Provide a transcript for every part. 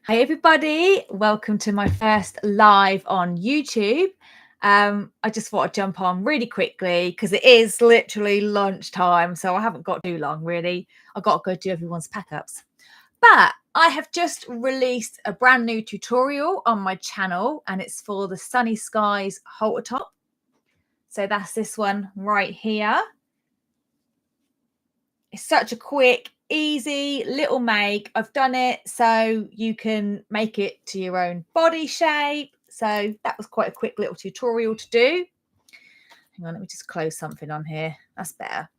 Hi everybody, welcome to my first live on YouTube. I just thought I'd jump on really quickly because it is literally lunchtime, so I haven't got too long really. I've got to go do everyone's pack-ups. But I have just released a brand new tutorial on my channel and it's for the Sunny Skies halter top. So that's this one right here. It's such a quick, easy little make. I've done it so you can make it to your own body shape. So that was quite a quick little tutorial to do. Hang on, let me just close something on here. That's better.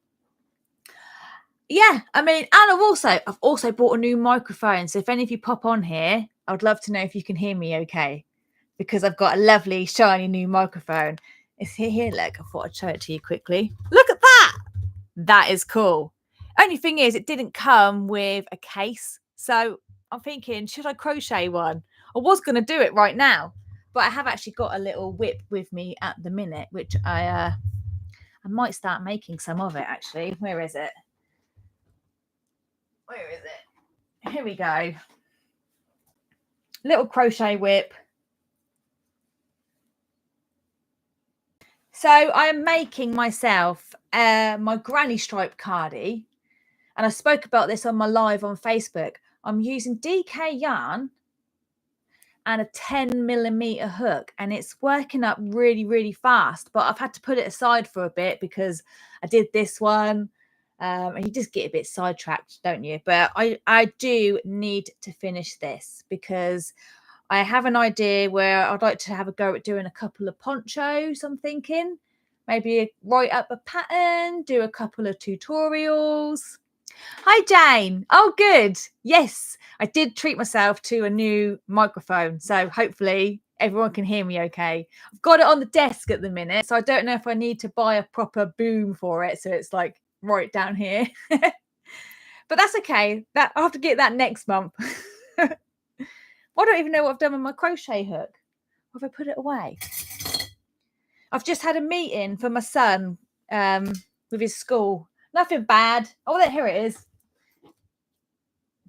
Yeah, I mean, and I've also bought a new microphone. So if any of you pop on here, I would love to know if you can hear me okay, because I've got a lovely shiny new microphone. It's here. Look, I thought I'd show it to you quickly. Look at that. That is cool. Only thing is, it didn't come with a case. So I'm thinking, should I crochet one? I was going to do it right now, but I have actually got a little whip with me at the minute, which I might start making some of it actually. Where is it? Where is it? Here we go. Little crochet whip. So I am making myself my granny stripe cardie. And I spoke about this on my live on Facebook. I'm using DK yarn and a 10mm hook, and it's working up really, really fast. But I've had to put it aside for a bit because I did this one. And you just get a bit sidetracked, don't you? But I do need to finish this because I have an idea where I'd like to have a go at doing a couple of ponchos. I'm thinking maybe write up a pattern, do a couple of tutorials. Hi, Jane. Oh, good. Yes, I did treat myself to a new microphone. So hopefully everyone can hear me okay. I've got it on the desk at the minute, so I don't know if I need to buy a proper boom for it. So it's like right down here. But that's okay. I'll have to get that next month. I don't even know what I've done with my crochet hook. Have I put it away? I've just had a meeting for my son with his school. Nothing bad. Oh, here it is.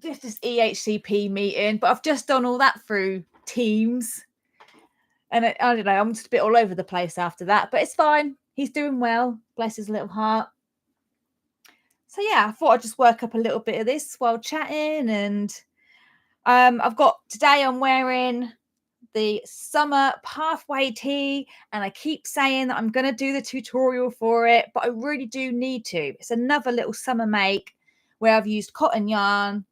Just this EHCP meeting, but I've just done all that through Teams. And I don't know, I'm just a bit all over the place after that, but it's fine. He's doing well. Bless his little heart. So yeah, I thought I'd just work up a little bit of this while chatting. And I've got, today I'm wearing the summer pathway tee, and I keep saying that I'm going to do the tutorial for it, but I really do need to. It's another little summer make where I've used cotton yarn.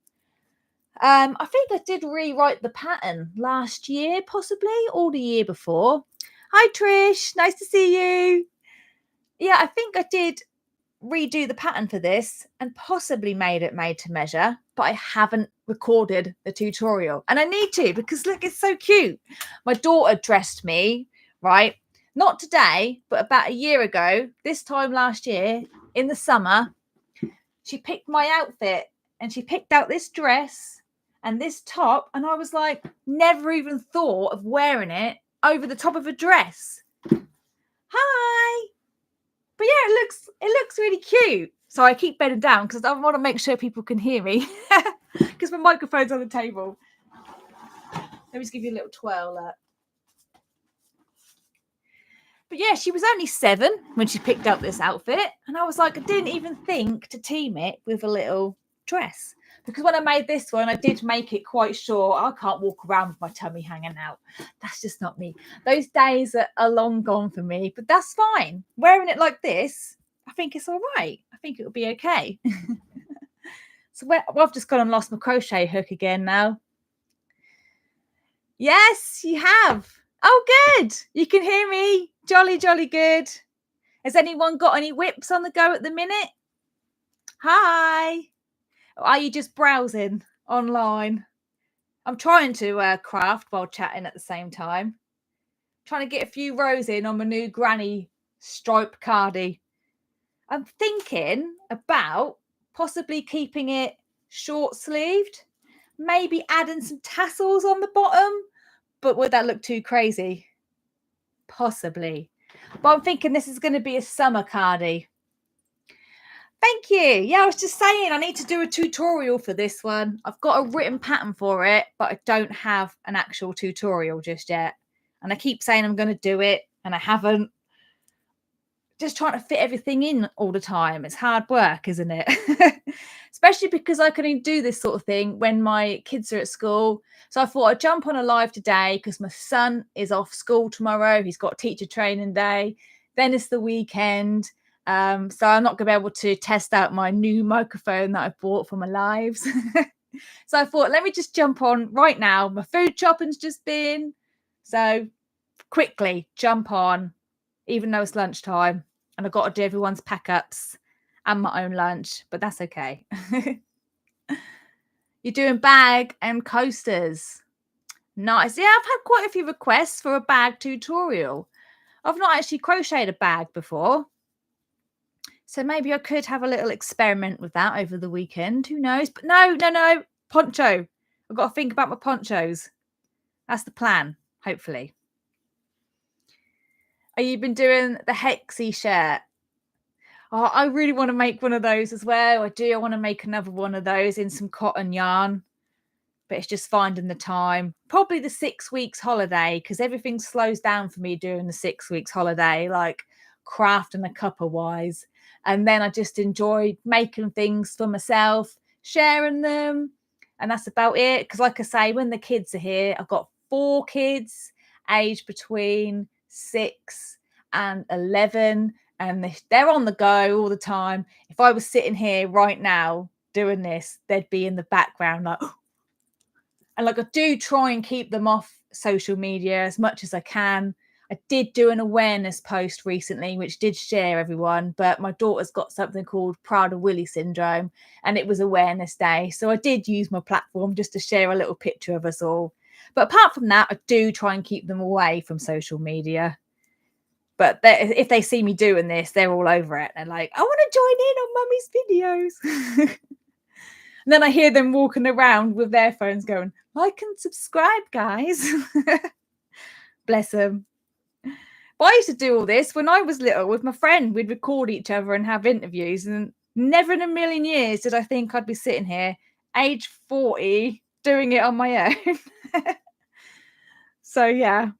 I think I did rewrite the pattern last year, possibly, or the year before. Hi Trish, nice to see you. Yeah, I think I did redo the pattern for this and possibly made it made to measure, but I haven't recorded the tutorial, and I need to because look, it's so cute. My daughter dressed me, right, not today but about a year ago, this time last year in the summer. She picked my outfit and she picked out this dress and this top, and I was like, never even thought of wearing it over the top of a dress. Hi. But yeah, it looks really cute. So I keep bending down because I want to make sure people can hear me because my microphone's on the table. Let me just give you a little twirl. But yeah, she was only 7 when she picked up this outfit. And I was like, I didn't even think to team it with a little dress. Because when I made this one, I did make it quite short. I can't walk around with my tummy hanging out. That's just not me. Those days are long gone for me, but that's fine. Wearing it like this, I think it's all right. I think it'll be okay. So I've just gone and lost my crochet hook again now. Yes, you have. Oh, good. You can hear me. Jolly, jolly good. Has anyone got any whips on the go at the minute? Hi. Are you just browsing online? I'm trying to craft while chatting at the same time. Trying to get a few rows in on my new granny stripe cardie. I'm thinking about possibly keeping it short sleeved, maybe adding some tassels on the bottom, but would that look too crazy? Possibly. But I'm thinking this is going to be a summer cardie. Thank you. Yeah, I was just saying I need to do a tutorial for this one. I've got a written pattern for it, but I don't have an actual tutorial just yet. And I keep saying I'm going to do it, and I haven't. Just trying to fit everything in all the time. It's hard work, isn't it? Especially because I can only do this sort of thing when my kids are at school. So I thought I'd jump on a live today because my son is off school tomorrow. He's got teacher training day. Then it's the weekend. So I'm not going to be able to test out my new microphone that I bought for my lives. So I thought, let me just jump on right now. My food shopping's just been. So quickly jump on, even though it's lunchtime. And I've got to do everyone's pack ups and my own lunch, but that's okay. You're doing bag and coasters. Nice. Yeah, I've had quite a few requests for a bag tutorial. I've not actually crocheted a bag before. So maybe I could have a little experiment with that over the weekend. Who knows? But no. Poncho. I've got to think about my ponchos. That's the plan, hopefully. Have you been doing the Hexie shirt? Oh, I really want to make one of those as well. I do. I want to make another one of those in some cotton yarn, but it's just finding the time. Probably the 6 weeks holiday, because everything slows down for me during the 6 weeks holiday, like craft and a cuppa wise. And then I just enjoy making things for myself, sharing them. And that's about it. Because like I say, when the kids are here, I've got 4 kids aged between 6 and 11. And they're on the go all the time. If I was sitting here right now doing this, they'd be in the background like, and like I do try and keep them off social media as much as I can. I did do an awareness post recently, which did share everyone, but my daughter's got something called Proud of Willie syndrome, and it was Awareness Day. So I did use my platform just to share a little picture of us all. But apart from that, I do try and keep them away from social media. But if they see me doing this, they're all over it. They're like, I want to join in on Mummy's videos. And then I hear them walking around with their phones going, like and subscribe, guys. Bless them. But I used to do all this when I was little with my friend. We'd record each other and have interviews. And never in a million years did I think I'd be sitting here, age 40, doing it on my own. So, yeah,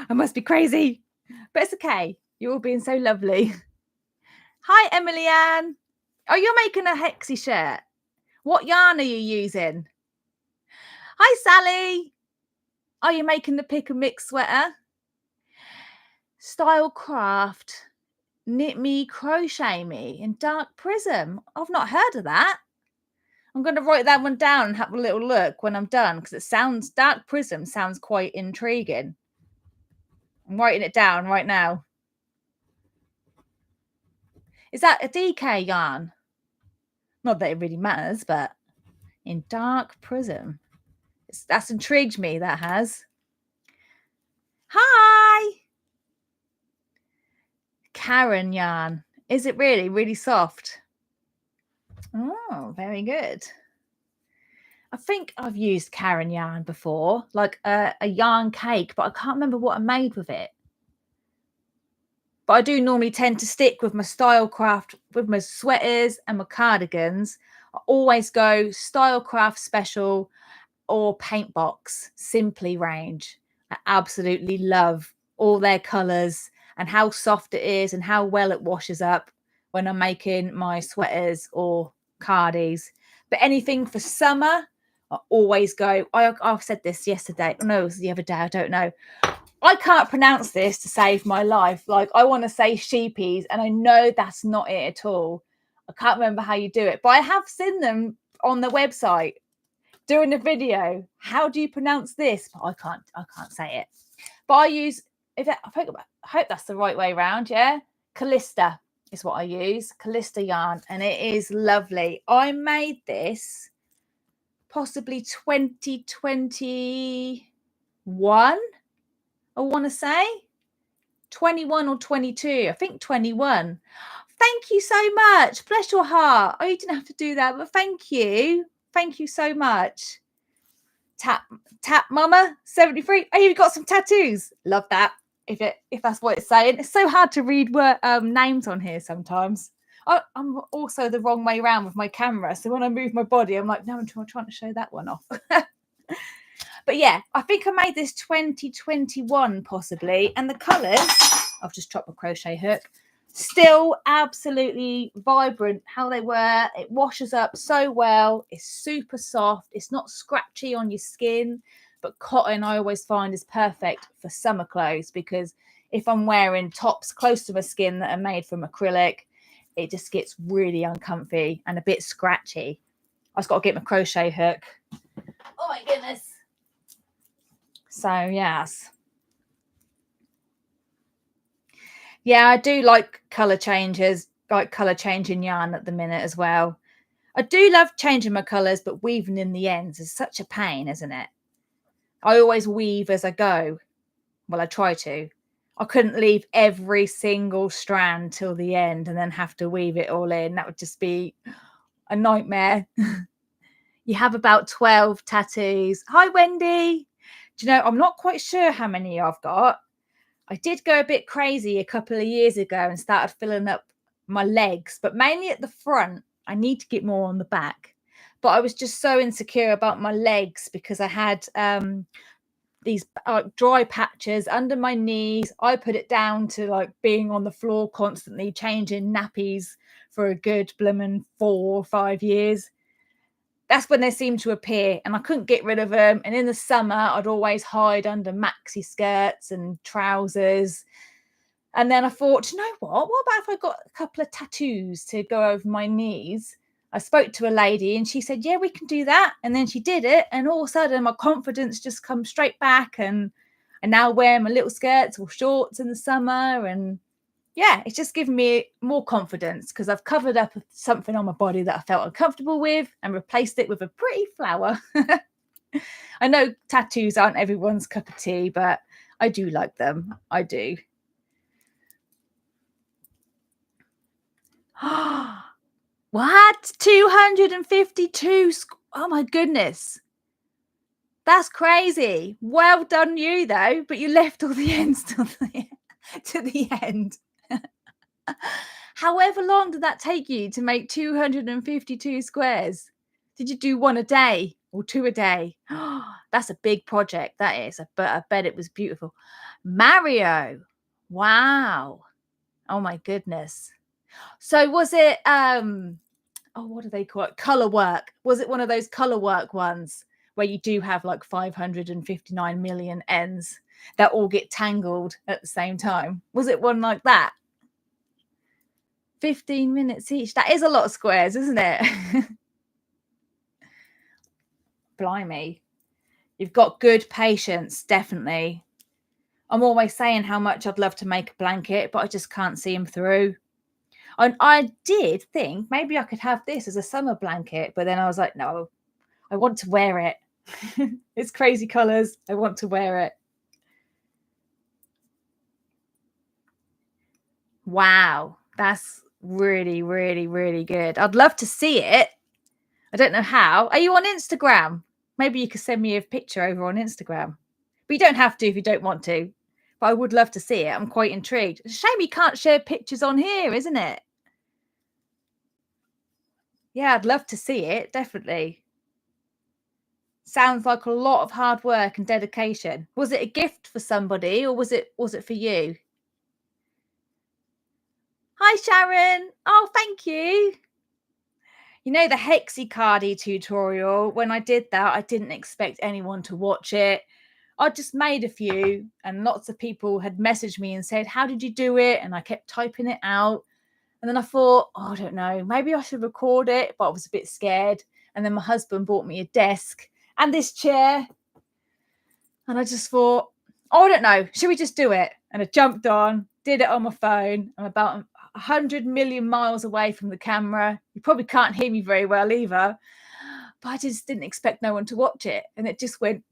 I must be crazy. But it's okay. You're all being so lovely. Hi, Emily Ann. Oh, you're making a Hexie shirt. What yarn are you using? Hi, Sally. Are you making the pick and mix sweater? Style Craft, Knit Me, Crochet Me in Dark Prism. I've not heard of that. I'm going to write that one down and have a little look when I'm done, because it sounds, Dark Prism sounds quite intriguing. I'm writing it down right now. Is that a DK yarn? Not that it really matters, but in Dark Prism. That's intrigued me, that has. Hi! Karen yarn. Is it really, really soft? Oh, very good. I think I've used Karen yarn before, like a yarn cake, but I can't remember what I made with it. But I do normally tend to stick with my Style Craft, with my sweaters and my cardigans. I always go Style Craft Special or Paint Box Simply range. I absolutely love all their colours and how soft it is and how well it washes up when I'm making my sweaters or cardies. But anything for summer, I always go. I've said this yesterday. No, it was the other day. I don't know. I can't pronounce this to save my life. Like, I want to say sheepies, and I know that's not it at all. I can't remember how you do it, but I have seen them on the website doing a video. How do you pronounce this? But I can't say it. But I use, I hope that's the right way around. Yeah, Callista is what I use. Callista yarn, and it is lovely. I made this possibly 2021. I want to say 21 or 22. I think 21. Thank you so much. Bless your heart. Oh, you didn't have to do that, but thank you. Thank you so much. Tap Mama 73. Oh, you've got some tattoos. Love that. If that's what it's saying. It's so hard to read names on here sometimes. I'm also the wrong way around with my camera. So when I move my body, I'm like, no, I'm trying to show that one off. But yeah, I think I made this 2021 possibly. And the colours, I've just dropped my crochet hook, still absolutely vibrant how they were. It washes up so well. It's super soft. It's not scratchy on your skin. But cotton I always find is perfect for summer clothes, because if I'm wearing tops close to my skin that are made from acrylic, it just gets really uncomfy and a bit scratchy. I've got to get my crochet hook. Oh my goodness. So yes. Yeah, I do like colour changes, like colour changing yarn at the minute as well. I do love changing my colours, but weaving in the ends is such a pain, isn't it? I always weave as I go. Well, I try to. I couldn't leave every single strand till the end and then have to weave it all in. That would just be a nightmare. You have about 12 tattoos. Hi, Wendy. Do you know, I'm not quite sure how many I've got. I did go a bit crazy a couple of years ago and started filling up my legs, but mainly at the front. I need to get more on the back. But I was just so insecure about my legs because I had these dry patches under my knees. I put it down to like being on the floor constantly, changing nappies for a good blooming 4 or 5 years. That's when they seemed to appear, and I couldn't get rid of them. And in the summer, I'd always hide under maxi skirts and trousers. And then I thought, you know what? What about if I got a couple of tattoos to go over my knees? I spoke to a lady and she said, yeah, we can do that. And then she did it. And all of a sudden, my confidence just comes straight back. And I now wear my little skirts or shorts in the summer. And yeah, it's just given me more confidence because I've covered up something on my body that I felt uncomfortable with and replaced it with a pretty flower. I know tattoos aren't everyone's cup of tea, but I do like them. I do. What? 252? Oh my goodness. That's crazy. Well done you though, but you left all the ends to the end. However long did that take you to make 252 squares? Did you do one a day or 2 a day? That's a big project, that is. But I bet it was beautiful. Mario. Wow. Oh my goodness. So was it what do they call it? Color work. Was it one of those color work ones where you do have like 559 million ends that all get tangled at the same time? Was it one like that? 15 minutes each. That is a lot of squares, isn't it? Blimey. You've got good patience, definitely. I'm always saying how much I'd love to make a blanket, but I just can't see them through. And I did think maybe I could have this as a summer blanket, but then I was like, no, I want to wear it. It's crazy colors. I want to wear it. Wow. That's really, really, really good. I'd love to see it. I don't know how. Are you on Instagram? Maybe you could send me a picture over on Instagram. But you don't have to if you don't want to. But I would love to see it. I'm quite intrigued. It's a shame you can't share pictures on here, isn't it? Yeah, I'd love to see it. Definitely. Sounds like a lot of hard work and dedication. Was it a gift for somebody or was it for you? Hi, Sharon. Oh, thank you. You know, the Hexicardy tutorial, when I did that, I didn't expect anyone to watch it. I just made a few and lots of people had messaged me and said, how did you do it? And I kept typing it out. And then I thought, I don't know, maybe I should record it, but I was a bit scared. And then my husband bought me a desk and this chair. And I just thought, I don't know, should we just do it? And I jumped on, did it on my phone. I'm about 100 million miles away from the camera. You probably can't hear me very well either. But I just didn't expect no one to watch it. And it just went,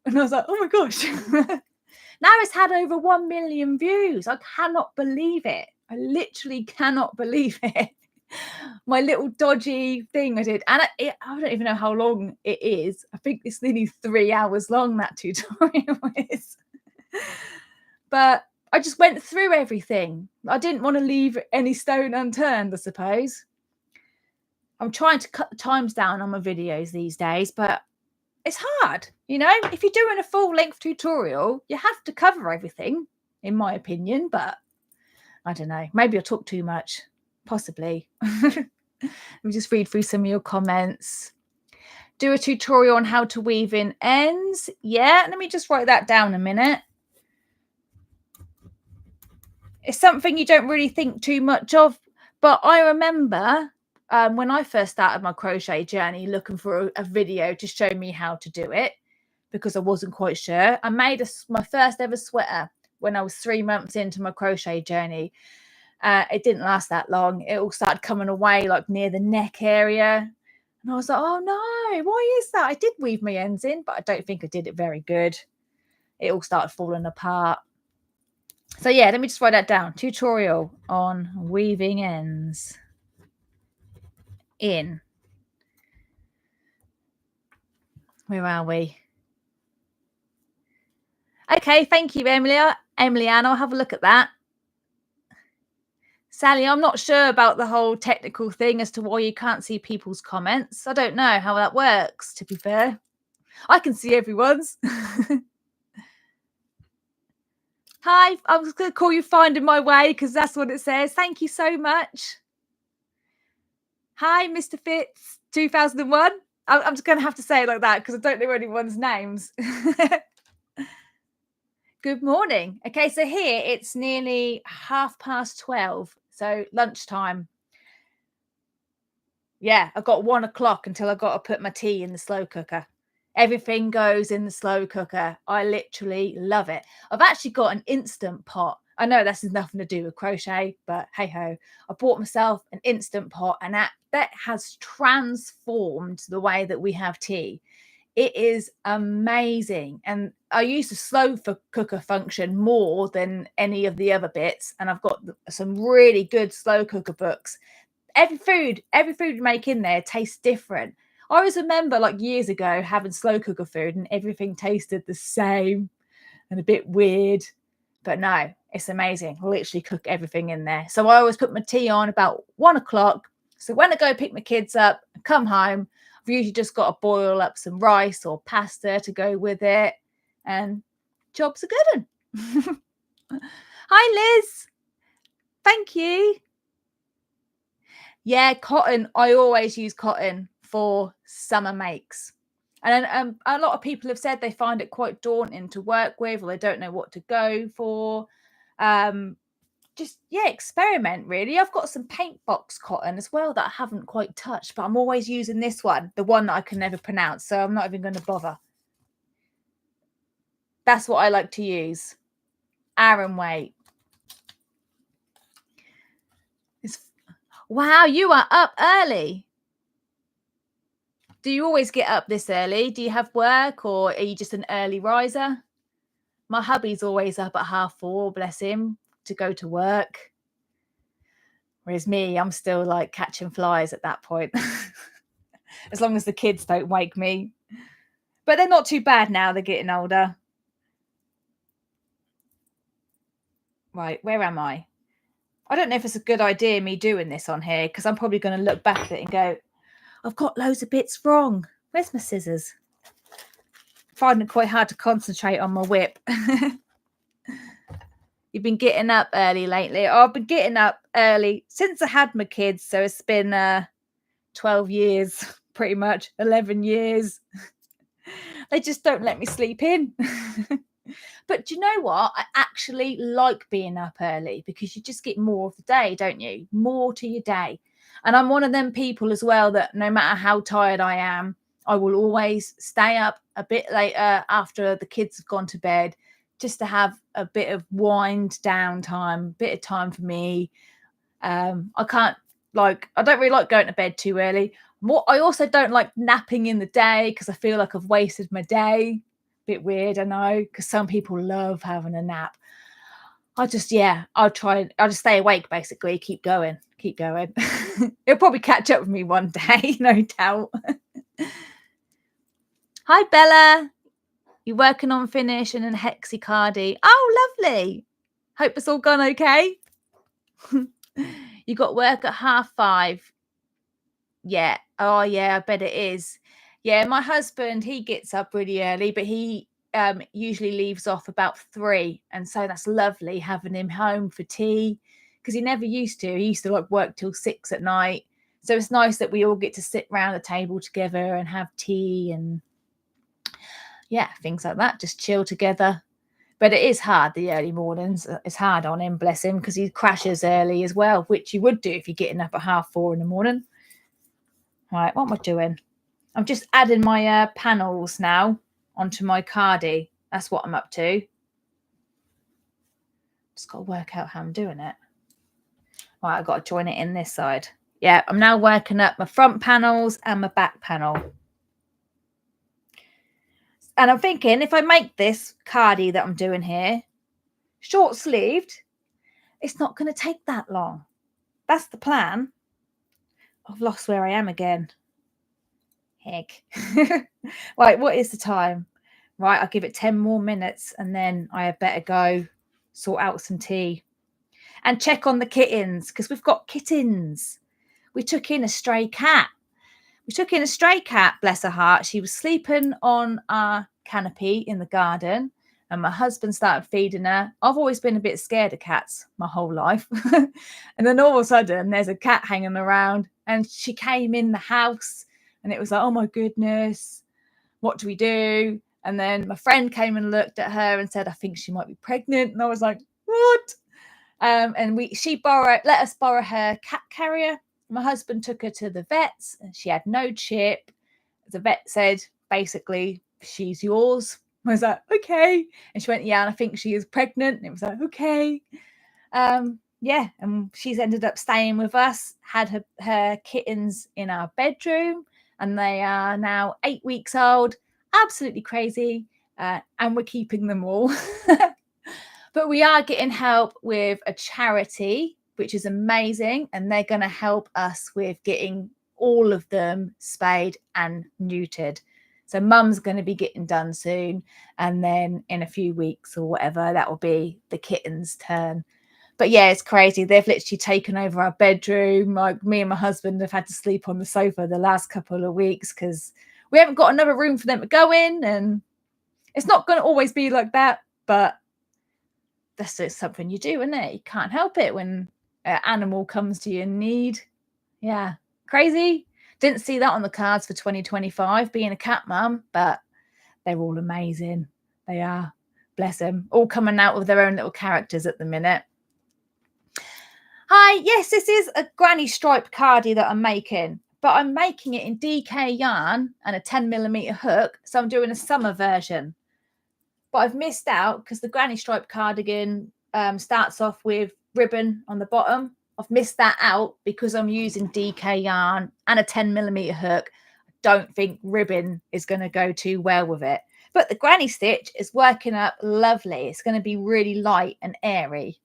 and I was like, oh my gosh. Now it's had over 1 million views. I cannot believe it. I literally cannot believe it. My little dodgy thing I did. And I don't even know how long it is. I think it's nearly 3 hours long, that tutorial is. But I just went through everything. I didn't want to leave any stone unturned, I suppose. I'm trying to cut the times down on my videos these days, but it's hard. You know, if you're doing a full length tutorial, you have to cover everything, in my opinion, but I don't know. Maybe I talk too much. Possibly. Let me just read through some of your comments. Do a tutorial on how to weave in ends. Yeah, let me just write that down a minute. It's something you don't really think too much of, but I remember when I first started my crochet journey looking for a video to show me how to do it because I wasn't quite sure. I made my first ever sweater when I was 3 months into my crochet journey. It didn't last that long. It all started coming away like near the neck area. And I was like, oh no, why is that? I did weave my ends in, but I don't think I did it very good. It all started falling apart. So yeah, let me just write that down. Tutorial on weaving ends in. Where are we? Okay, thank you, Emily Ann. I'll have a look at that. Sally, I'm not sure about the whole technical thing as to why you can't see people's comments. I don't know how that works, to be fair. I can see everyone's. Hi, I was going to call you Finding My Way because that's what it says. Thank you so much. Hi, Mr. Fitz, 2001. I'm just going to have to say it like that because I don't know anyone's names. Good morning. Okay, so here it's nearly 12:30, so lunchtime. Yeah, I've got 1 o'clock until I've got to put my tea in the slow cooker. Everything goes in the slow cooker. I literally love it. I've actually got an instant pot. I know this has nothing to do with crochet, but hey ho. I bought myself an instant pot and that has transformed the way that we have tea. It is amazing. And I use the slow cooker function more than any of the other bits. And I've got some really good slow cooker books. Every food you make in there tastes different. I always remember like years ago having slow cooker food and everything tasted the same and a bit weird. But no, it's amazing. I literally cook everything in there. So I always put my tea on about 1 o'clock. So when I go pick my kids up and come home, I've usually just got to boil up some rice or pasta to go with it. And job's a good one. Hi, Liz. Thank you. Yeah, cotton. I always use cotton for summer makes. And a lot of people have said they find it quite daunting to work with or they don't know what to go for. Just, yeah, experiment, really. I've got some paint box cotton as well that I haven't quite touched, but I'm always using this one, the one that I can never pronounce, so I'm not even going to bother. That's what I like to use. Aran weight. Wow, you are up early. Do you always get up this early? Do you have work or are you just an early riser? My hubby's always up at 4:30, bless him, to go to work. Whereas me, I'm still like catching flies at that point. As long as the kids don't wake me. But they're not too bad now, they're getting older. Right, where am I? I don't know if it's a good idea me doing this on here because I'm probably going to look back at it and go, I've got loads of bits wrong. Where's my scissors? Finding it quite hard to concentrate on my whip. You've been getting up early lately. Oh, I've been getting up early since I had my kids. So it's been 12 years, pretty much 11 years. They just don't let me sleep in. But do you know what? I actually like being up early because you just get more of the day, don't you? More to your day. And I'm one of them people as well that no matter how tired I am, I will always stay up a bit later after the kids have gone to bed just to have a bit of wind down time, a bit of time for me. I don't really like going to bed too early. I also don't like napping in the day because I feel like I've wasted my day. Bit weird, I know, because some people love having a nap. I'll just stay awake basically, keep going. It'll probably catch up with me one day, no doubt. Hi Bella, you're working on finishing and hexicardie. Oh, lovely. Hope it's all gone okay. You got work at 5:30. Yeah. Oh, yeah, I bet it is. Yeah, my husband, he gets up really early, but he usually leaves off about 3. And so that's lovely having him home for tea because he never used to. He used to like work till 6 at night. So it's nice that we all get to sit around the table together and have tea and yeah, things like that. Just chill together. But it is hard, the early mornings. It's hard on him, bless him, because he crashes early as well, which you would do if you're getting up at 4:30 in the morning. Right, what am I doing? I'm just adding my panels now onto my cardie. That's what I'm up to. Just got to work out how I'm doing it. Right, I've got to join it in this side. Yeah, I'm now working up my front panels and my back panel. And I'm thinking if I make this cardie that I'm doing here short sleeved, it's not going to take that long. That's the plan. I've lost where I am again. Heck. Right, what is the time? Right, I'll give it 10 more minutes and then I had better go sort out some tea and check on the kittens because we've got kittens. We took in a stray cat. Bless her heart. She was sleeping on our canopy in the garden and my husband started feeding her. I've always been a bit scared of cats my whole life. And then all of a sudden there's a cat hanging around and she came in the house and it was like, oh my goodness, what do we do? And then my friend came and looked at her and said, I think she might be pregnant. And I was like, what? And she let us borrow her cat carrier. My husband took her to the vet's and she had no chip. The vet said, basically, she's yours. I was like, okay. And she went, yeah, and I think she is pregnant. And it was like, okay. Yeah, and she's ended up staying with us, had her kittens in our bedroom, and they are now 8 weeks old. Absolutely crazy. And we're keeping them all. But we are getting help with a charity, which is amazing. And they're going to help us with getting all of them spayed and neutered. So mum's going to be getting done soon. And then in a few weeks or whatever, that will be the kitten's turn. But yeah, it's crazy. They've literally taken over our bedroom. Like me and my husband have had to sleep on the sofa the last couple of weeks because we haven't got another room for them to go in. And it's not going to always be like that. But that's just something you do, isn't it? You can't help it when an animal comes to you in need. Yeah, crazy. Didn't see that on the cards for 2025, being a cat mum, but they're all amazing. They are. Bless them. All coming out with their own little characters at the minute. Hi, yes, this is a granny stripe cardie that I'm making, but I'm making it in DK yarn and a 10mm hook, so I'm doing a summer version. But I've missed out because the granny stripe cardigan starts off with ribbon on the bottom. I've missed that out because I'm using DK yarn and a 10mm hook. I don't think ribbon is going to go too well with it. But the granny stitch is working up lovely. It's going to be really light and airy.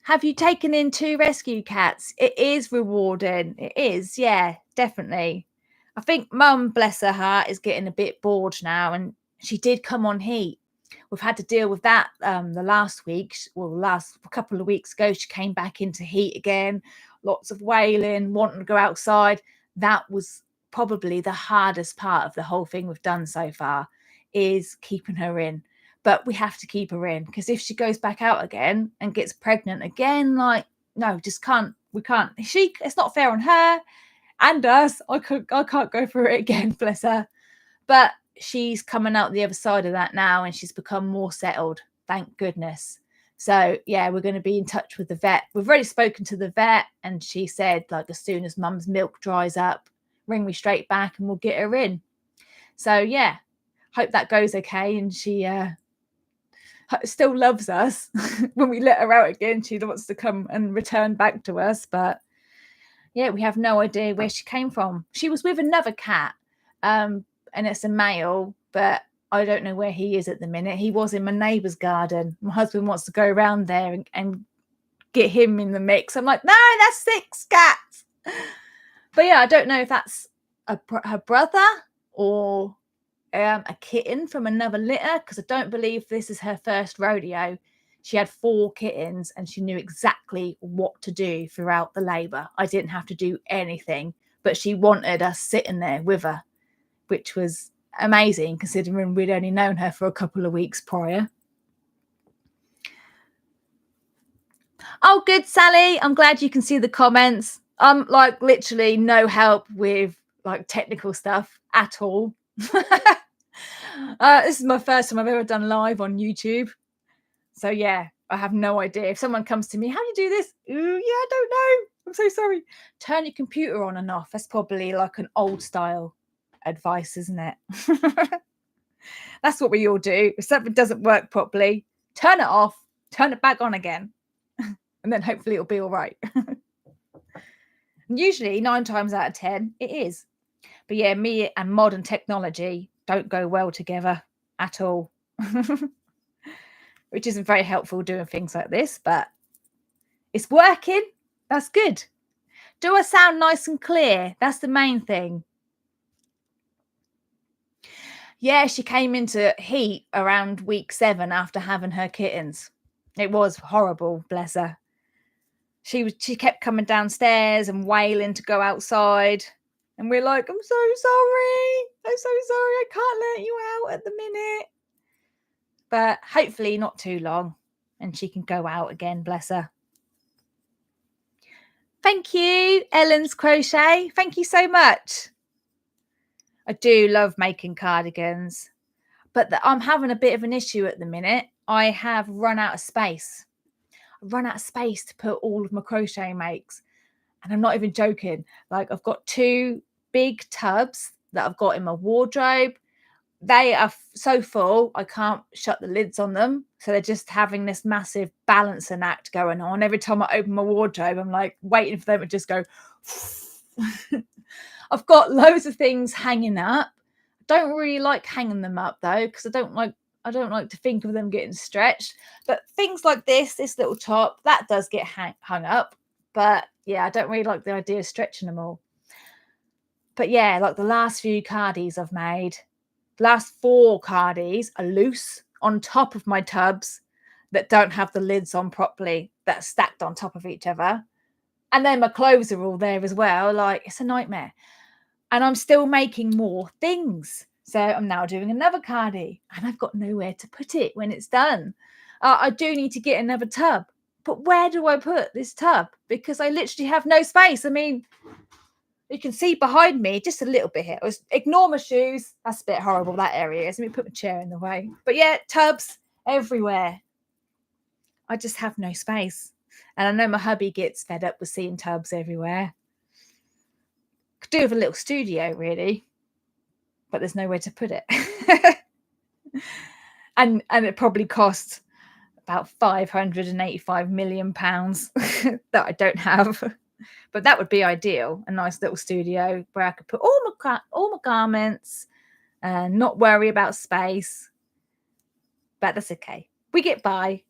Have you taken in 2 rescue cats? It is rewarding. It is, yeah, definitely. I think mum, bless her heart, is getting a bit bored now, and she did come on heat. We've had to deal with that the last week. Well, last couple of weeks ago, she came back into heat again. Lots of wailing, wanting to go outside. That was probably the hardest part of the whole thing we've done so far, is keeping her in. But we have to keep her in because if she goes back out again and gets pregnant again, like, no, just can't. We can't. It's not fair on her and us. I can't go through it again, bless her. But she's coming out the other side of that now and she's become more settled, thank goodness. So yeah, we're going to be in touch with the vet. We've already spoken to the vet and she said, like, as soon as mum's milk dries up, ring me straight back and we'll get her in. So yeah, hope that goes okay. And she still loves us. When we let her out again, she wants to come and return back to us, but yeah, we have no idea where she came from. She was with another cat, and it's a male, but I don't know where he is at the minute. He was in my neighbour's garden. My husband wants to go around there and get him in the mix. I'm like, no, that's 6 cats. But yeah, I don't know if that's her brother or a kitten from another litter, because I don't believe this is her first rodeo. She had 4 kittens and she knew exactly what to do throughout the labour. I didn't have to do anything, but she wanted us sitting there with her, which was amazing considering we'd only known her for a couple of weeks prior. Oh, good, Sally. I'm glad you can see the comments. I'm like literally no help with like technical stuff at all. This is my first time I've ever done live on YouTube. So yeah, I have no idea. If someone comes to me, how do you do this? Ooh, yeah, I don't know. I'm so sorry. Turn your computer on and off. That's probably like an old style advice, isn't it? That's what we all do. If something doesn't work properly, turn it off, turn it back on again, and then hopefully it'll be all right. Usually 9 times out of 10, it is. But yeah, me and modern technology don't go well together at all. Which isn't very helpful doing things like this, but it's working. That's good. Do I sound nice and clear? That's the main thing. Yeah, she came into heat around week 7 after having her kittens. It was horrible, bless her. She kept coming downstairs and wailing to go outside. And we're like, I'm so sorry. I'm so sorry. I can't let you out at the minute. But hopefully not too long. And she can go out again, bless her. Thank you, Ellen's Crochet. Thank you so much. I do love making cardigans. But I'm having a bit of an issue at the minute. I have run out of space. I've run out of space to put all of my crochet makes. And I'm not even joking. Like, I've got 2 big tubs that I've got in my wardrobe. They are so full, I can't shut the lids on them. So they're just having this massive balancing act going on. Every time I open my wardrobe, I'm like waiting for them to just go. I've got loads of things hanging up. Don't really like hanging them up though, because I don't like to think of them getting stretched. But things like this little top, that does get hung up. But yeah, I don't really like the idea of stretching them all. But yeah, like the last few cardies I've made, last 4 cardies are loose on top of my tubs that don't have the lids on properly, that are stacked on top of each other. And then my clothes are all there as well. Like, it's a nightmare. And I'm still making more things. So I'm now doing another cardie and I've got nowhere to put it when it's done. I do need to get another tub. But where do I put this tub? Because I literally have no space. I mean, you can see behind me just a little bit here. Ignore my shoes. That's a bit horrible, that area is. Let me put my chair in the way. But yeah, tubs everywhere. I just have no space. And I know my hubby gets fed up with seeing tubs everywhere. Could do with a little studio, really. But there's nowhere to put it. and it probably costs about £585 million that I don't have. But that would be ideal, a nice little studio where I could put all my garments and not worry about space. But that's okay. We get by.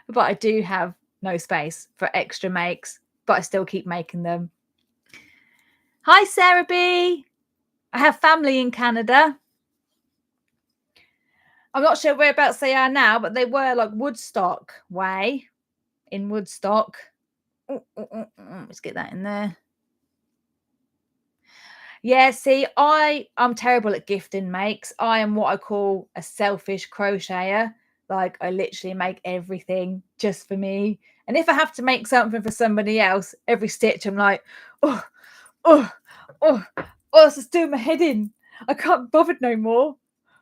But I do have no space for extra makes, but I still keep making them. Hi, Sarah B. I have family in Canada. I'm not sure whereabouts they are now, but they were like Woodstock way in Woodstock. Let's get that in there. Yeah, see, I'm terrible at gifting makes. I am what I call a selfish crocheter. Like, I literally make everything just for me. And if I have to make something for somebody else, every stitch I'm like, this is doing my head in. I can't bother no more.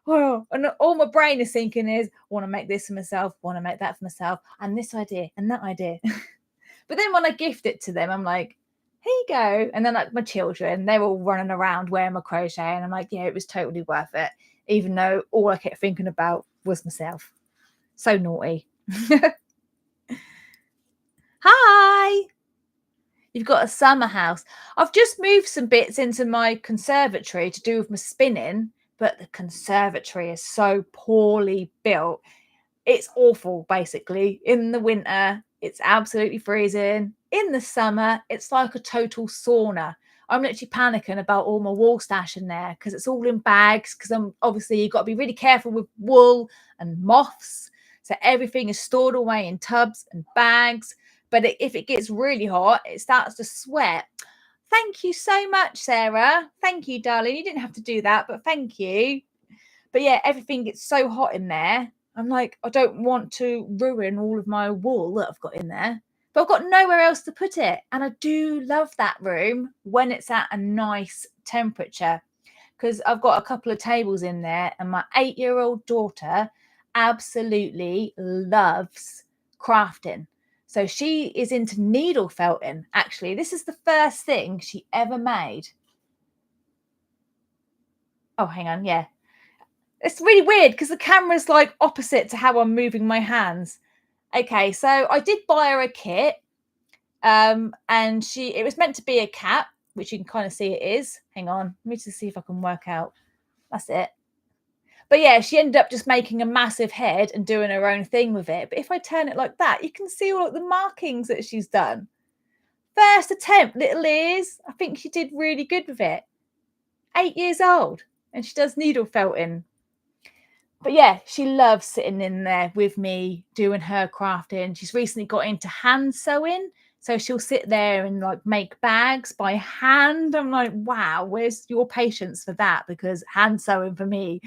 Oh, and all my brain is thinking is, want to make this for myself, want to make that for myself, and this idea and that idea. But then when I gift it to them, I'm like, here you go. And then like my children, they're all running around wearing my crochet. And I'm like, yeah, it was totally worth it. Even though all I kept thinking about was myself. So naughty. Hi. You've got a summer house. I've just moved some bits into my conservatory to do with my spinning. But the conservatory is so poorly built. It's awful, basically. In the winter, it's absolutely freezing. In the summer, it's like a total sauna. I'm literally panicking about all my wool stash in there because it's all in bags. Because I'm obviously you've got to be really careful with wool and moths. So everything is stored away in tubs and bags. But if it gets really hot, it starts to sweat. Thank you so much, Sarah. Thank you, darling. You didn't have to do that, but thank you. But yeah, everything gets so hot in there. I'm like, I don't want to ruin all of my wool that I've got in there. But I've got nowhere else to put it. And I do love that room when it's at a nice temperature, because I've got a couple of tables in there and my 8-year-old daughter absolutely loves crafting. So she is into needle felting. Actually, this is the first thing she ever made. Oh, hang on. Yeah. It's really weird because the camera's like opposite to how I'm moving my hands. Okay, so I did buy her a kit. And it was meant to be a cat, which you can kind of see it is. Hang on, let me just see if I can work out. That's it. But yeah, she ended up just making a massive head and doing her own thing with it. But if I turn it like that, you can see all of the markings that she's done. First attempt, little ears. I think she did really good with it. 8 years old, and she does needle felting. But yeah, she loves sitting in there with me doing her crafting. She's recently got into hand sewing. So she'll sit there and like make bags by hand. I'm like, wow, where's your patience for that? Because hand sewing for me,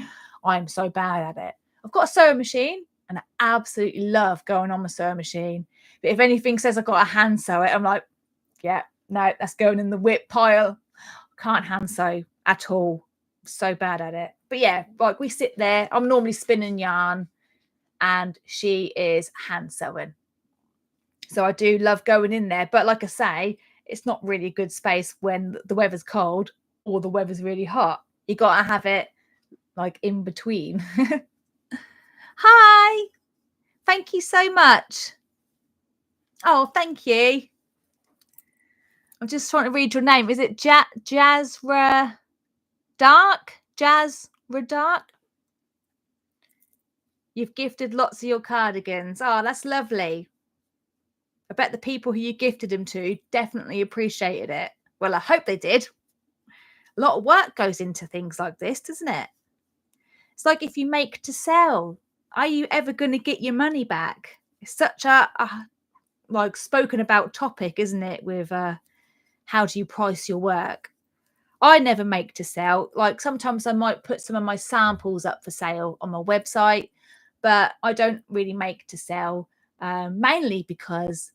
I'm so bad at it. I've got a sewing machine and I absolutely love going on my sewing machine. But if anything says I've got to hand sew it, I'm like, yeah, no, that's going in the whip pile. I can't hand sew at all. So bad at it. But yeah, like we sit there. I'm normally spinning yarn and she is hand sewing. So I do love going in there. But like I say, it's not really a good space when the weather's cold or the weather's really hot. You got to have it like in between. Hi. Thank you so much. Oh, thank you. I'm just trying to read your name. Is it Jazra Dark? Jazra Dark? You've gifted lots of your cardigans. Oh, that's lovely. I bet the people who you gifted them to definitely appreciated it. Well, I hope they did. A lot of work goes into things like this, doesn't it? It's like if you make to sell, are you ever going to get your money back? It's such a like spoken about topic, isn't it? With how do you price your work? I never make to sell. Like sometimes I might put some of my samples up for sale on my website, but I don't really make to sell, mainly because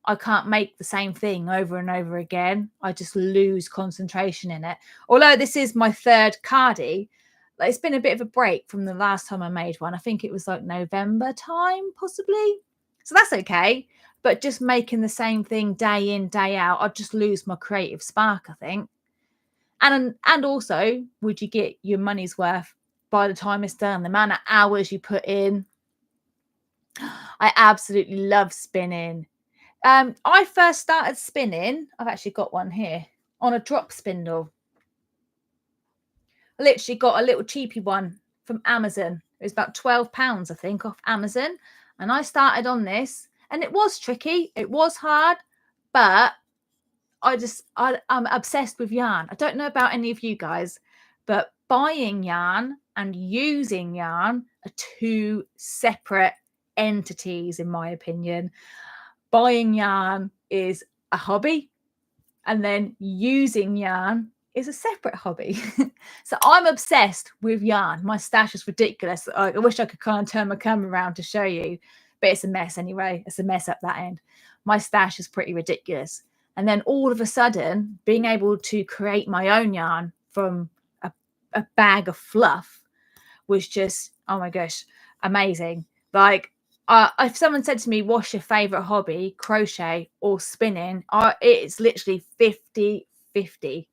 I can't make the same thing over and over again. I just lose concentration in it. Although this is my third cardie, like it's been a bit of a break from the last time I made one. I think it was like November time, possibly. So that's okay. But just making the same thing day in, day out, I'd just lose my creative spark, I think. And also, would you get your money's worth by the time it's done? The amount of hours you put in. I absolutely love spinning. I first started spinning. I've actually got one here on a drop spindle. I literally got a little cheapy one from Amazon. It was about £12, I think, off Amazon. And I started on this, and it was tricky. It was hard, but I'm obsessed with yarn. I don't know about any of you guys, but buying yarn and using yarn are two separate entities, in my opinion. Buying yarn is a hobby, and then using yarn is a separate hobby. So I'm obsessed with yarn. My stash is ridiculous. I wish I could kind of turn my camera around to show you, but it's a mess anyway. It's a mess up that end. My stash is pretty ridiculous. And then all of a sudden, being able to create my own yarn from a bag of fluff was just, oh my gosh, amazing. Like, if someone said to me, what's your favorite hobby, crochet or spinning, it's literally 50-50.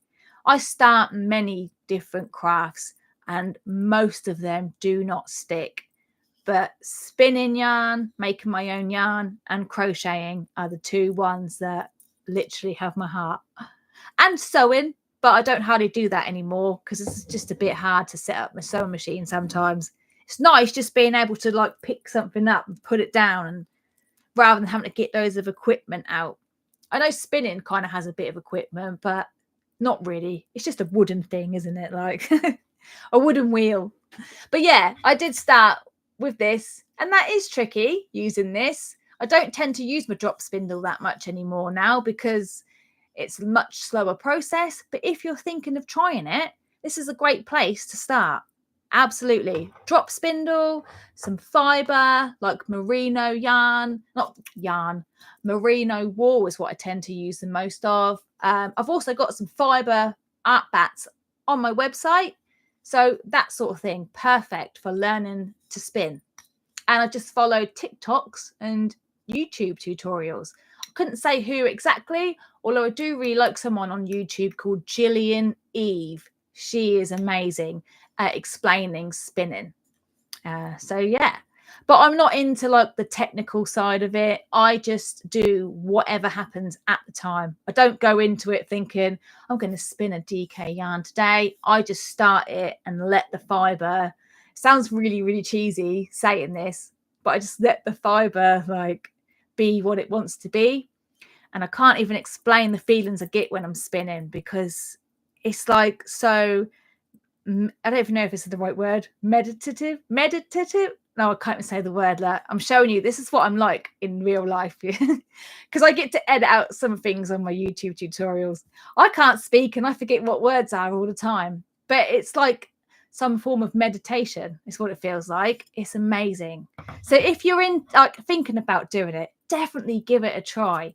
I start many different crafts and most of them do not stick. But spinning yarn, making my own yarn, and crocheting are the two ones that literally have my heart. And sewing, but I don't hardly do that anymore because it's just a bit hard to set up my sewing machine sometimes. It's nice just being able to like pick something up and put it down, and rather than having to get loads of equipment out. I know spinning kind of has a bit of equipment, but Not really. It's just a wooden thing, isn't it? Like a wooden wheel. But yeah, I did start with this, and that is tricky using this. I don't tend to use my drop spindle that much anymore now because it's a much slower process. But if you're thinking of trying it, this is a great place to start. Absolutely. Drop spindle, some fiber like merino yarn, not yarn, merino wool is what I tend to use the most of. I've also got some fiber art bats on my website. So that sort of thing, perfect for learning to spin. And I just followed TikToks and YouTube tutorials. I couldn't say who exactly, although I do really like someone on YouTube called Gillian Eve. She is amazing at explaining spinning. So yeah, but I'm not into like the technical side of it. I just do whatever happens at the time. I don't go into it thinking I'm going to spin a DK yarn today. I just start it and let the fiber. Sounds really, really cheesy saying this, but I just let the fiber like be what it wants to be. And I can't even explain the feelings I get when I'm spinning because it's like so. I don't even know if this is the right word. Meditative. No, I can't even say the word. Like, I'm showing you. This is what I'm like in real life, because I get to edit out some things on my YouTube tutorials. I can't speak and I forget what words are all the time. But it's like some form of meditation. Is what it feels like. It's amazing. So if you're in like thinking about doing it, definitely give it a try.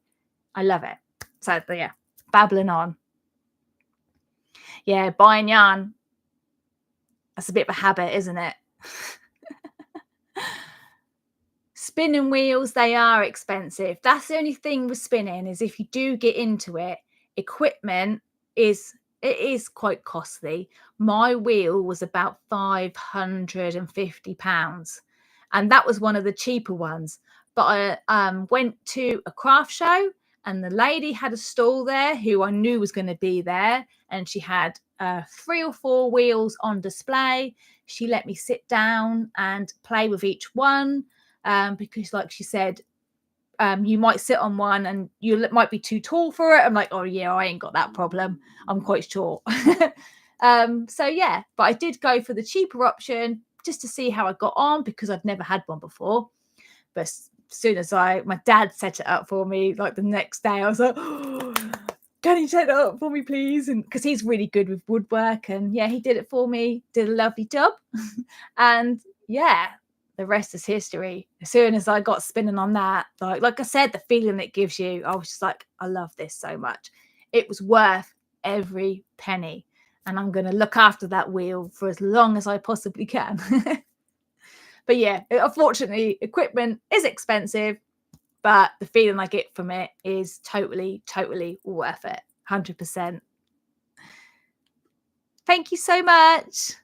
I love it. So yeah, babbling on. Yeah, buying yarn. That's a bit of a habit, isn't it? Spinning wheels, they are expensive. That's the only thing with spinning is if you do get into it, equipment is quite costly. My wheel was about £550, and that was one of the cheaper ones. But I went to a craft show, and the lady had a stall there who I knew was going to be there, and she had 3 or 4 wheels on display. She let me sit down and play with each one. Because like she said, you might sit on one and you might be too tall for it. I'm like, oh yeah, I ain't got that problem. I'm quite short. So yeah, but I did go for the cheaper option just to see how I got on because I'd never had one before. But as soon as my dad set it up for me, like the next day, I was like, oh, can you set it up for me, please? And because he's really good with woodwork, and yeah, he did it for me, did a lovely job. And yeah, the rest is history. As soon as I got spinning on that, like I said, the feeling it gives you, I was just like, I love this so much. It was worth every penny. And I'm going to look after that wheel for as long as I possibly can. But yeah, unfortunately, equipment is expensive, but the feeling I get from it is totally, totally worth it. 100%. Thank you so much.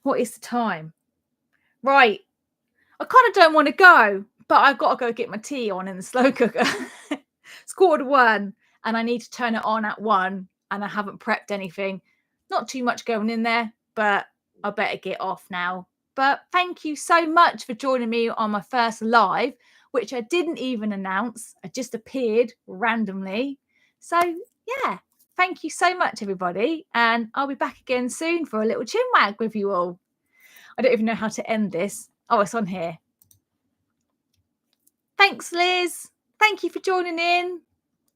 What is the time? Right. I kind of don't want to go, but I've got to go get my tea on in the slow cooker. It's 1:15 and I need to turn it on at 1 and I haven't prepped anything. Not too much going in there, but I better get off now. But thank you so much for joining me on my first live, which I didn't even announce. I just appeared randomly. So yeah, thank you so much, everybody. And I'll be back again soon for a little chin wag with you all. I don't even know how to end this. Oh, it's on here. Thanks, Liz. Thank you for joining in.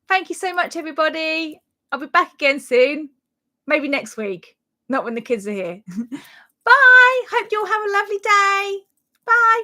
Thank you so much, everybody. I'll be back again soon. Maybe next week. Not when the kids are here. Bye. Hope you all have a lovely day. Bye.